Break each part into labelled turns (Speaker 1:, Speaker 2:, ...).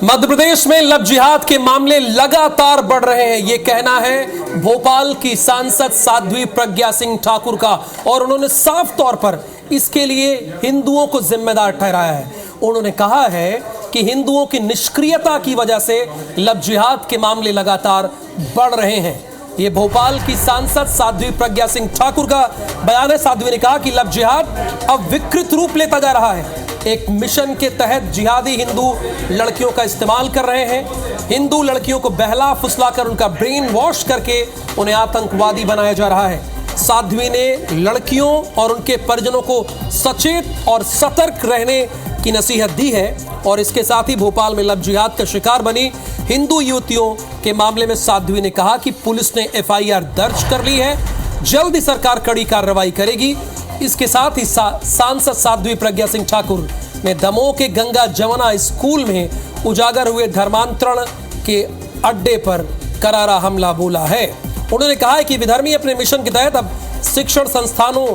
Speaker 1: मध्य प्रदेश में लव जिहाद के मामले लगातार बढ़ रहे हैं, ये कहना है भोपाल की सांसद साध्वी प्रज्ञा सिंह ठाकुर का, और उन्होंने साफ तौर पर इसके लिए हिंदुओं को जिम्मेदार ठहराया है। उन्होंने कहा है कि हिंदुओं की निष्क्रियता की वजह से लव जिहाद के मामले लगातार बढ़ रहे हैं। ये भोपाल की सांसद साध्वी प्रज्ञा सिंह ठाकुर का बयान है। साध्वी ने कहा कि लव जिहाद अब विकृत रूप लेता जा रहा है। एक मिशन के तहत जिहादी हिंदू लड़कियों का इस्तेमाल कर रहे हैं। हिंदू लड़कियों को बहला फुसलाकर उनका ब्रेन वॉश करके उन्हें आतंकवादी बनाया जा रहा है। साध्वी ने लड़कियों और उनके परिजनों को सचेत और सतर्क रहने की नसीहत दी है। और इसके साथ ही भोपाल में लव जिहाद का शिकार बनी हिंदू युवतियों के मामले में साध्वी ने कहा कि पुलिस ने एफआईआर दर्ज कर ली है, जल्द ही सरकार कड़ी कार्रवाई करेगी। इसके साथ ही सांसद साध्वी प्रज्ञा सिंह ठाकुर ने दमोह के गंगा जमुना स्कूल में उजागर हुए धर्मांतरण के अड्डे पर करारा हमला बोला है। उन्होंने कहा है कि विधर्मी अपने मिशन के तहत अब शिक्षण संस्थानों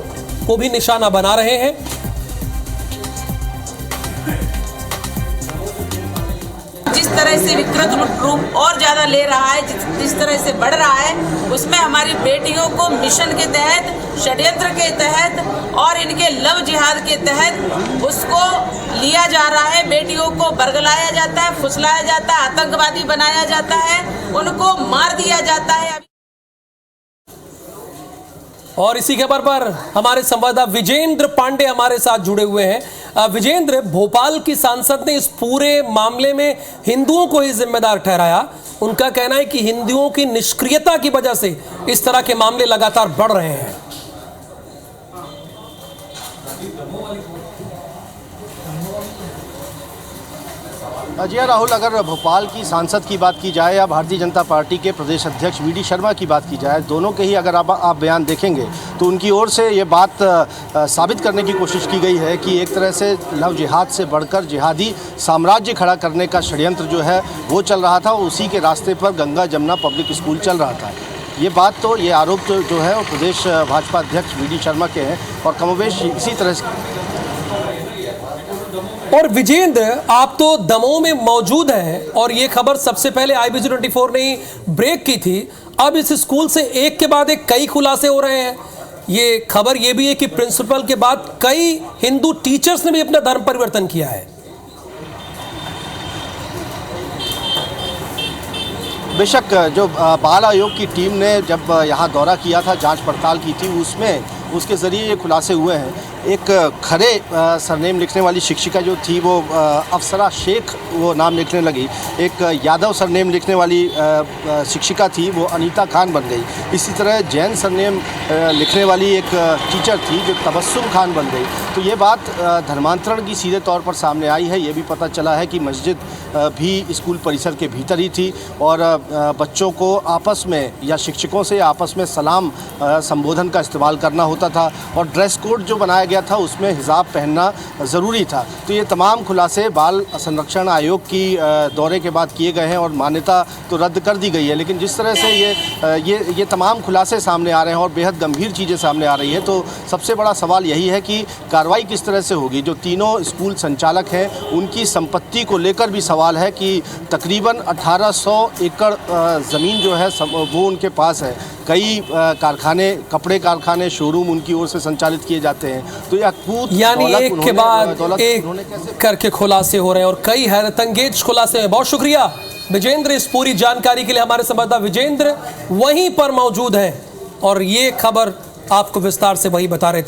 Speaker 1: को भी निशाना बना रहे हैं।
Speaker 2: जिस तरह से विकृत रूप और ज्यादा ले रहा है, जिस तरह से बढ़ रहा है, उसमें हमारी बेटियों को मिशन के तहत, षड्यंत्र के तहत और इनके लव जिहाद के तहत उसको लिया जा रहा है। बेटियों को बरगलाया जाता है, फुसलाया जाता है, आतंकवादी बनाया जाता है, उनको मार दिया जाता है।
Speaker 1: और इसी खबर पर हमारे संवाददाता विजेंद्र पांडे हमारे साथ जुड़े हुए हैं। विजेंद्र, भोपाल की सांसद ने इस पूरे मामले में हिंदुओं को ही जिम्मेदार ठहराया। उनका कहना है कि हिंदुओं की निष्क्रियता की वजह से इस तरह के मामले लगातार बढ़ रहे हैं।
Speaker 3: जी राहुल, अगर भोपाल की सांसद की बात की जाए या भारतीय जनता पार्टी के प्रदेश अध्यक्ष वी डी शर्मा की बात की जाए, दोनों के ही अगर आप बयान देखेंगे तो उनकी ओर से ये बात साबित करने की कोशिश की गई है कि एक तरह से लव जिहाद से बढ़कर जिहादी साम्राज्य खड़ा करने का षड्यंत्र जो है वो चल रहा था। उसी के रास्ते पर गंगा जमुना पब्लिक स्कूल चल रहा था। ये बात तो, ये आरोप जो है वो प्रदेश भाजपा अध्यक्ष वी डी शर्मा के हैं और कमोबेश इसी तरह से।
Speaker 1: और विजेंद्र, आप तो दमोह में मौजूद हैं और ये खबर सबसे पहले IBC24 ने ब्रेक की थी। अब इस स्कूल से एक के बाद एक कई खुलासे हो रहे हैं। ये खबर ये भी है कि प्रिंसिपल के बाद कई हिंदू टीचर्स ने भी अपना धर्म परिवर्तन किया है।
Speaker 3: बेशक, जो बाल आयोग की टीम ने जब यहाँ दौरा किया था, जांच पड़ताल की थी, उसमें उसके ज़रिए ये खुलासे हुए हैं। एक खरे सरनेम लिखने वाली शिक्षिका जो थी वो अफसरा शेख वो नाम लिखने लगी। एक यादव सरनेम लिखने वाली शिक्षिका थी वो अनीता खान बन गई। इसी तरह जैन सरनेम लिखने वाली एक टीचर थी जो तबस्सुम खान बन गई। तो ये बात धर्मांतरण की सीधे तौर पर सामने आई है। ये भी पता चला है कि मस्जिद भी स्कूल परिसर के भीतर ही थी और बच्चों को आपस में या शिक्षकों से आपस में सलाम संबोधन का इस्तेमाल करना होता था और ड्रेस कोड जो बनाया गया था उसमें हिजाब पहनना ज़रूरी था। तो ये तमाम खुलासे बाल संरक्षण आयोग की दौरे के बाद किए गए हैं और मान्यता तो रद्द कर दी गई है। लेकिन जिस तरह से ये तमाम खुलासे सामने आ रहे हैं और बेहद गंभीर चीज़ें सामने आ रही है, तो सबसे बड़ा सवाल यही है कि कार्रवाई किस तरह से होगी। जो तीनों स्कूल संचालक हैं उनकी संपत्ति को लेकर भी सवाल है कि तकरीबन 1800 एकड़ ज़मीन जो है वो उनके पास है। कई कारखाने, कपड़े कारखाने, शोरूम उनकी ओर से संचालित किए जाते हैं। तो
Speaker 1: यानी एक के बाद एक करके खुलासे हो रहे हैं और कई हैरतअंगेज खुलासे हैं। बहुत शुक्रिया विजेंद्र इस पूरी जानकारी के लिए। हमारे संवाददाता विजेंद्र वहीं पर मौजूद हैं और ये खबर आपको विस्तार से वही बता रहे थे।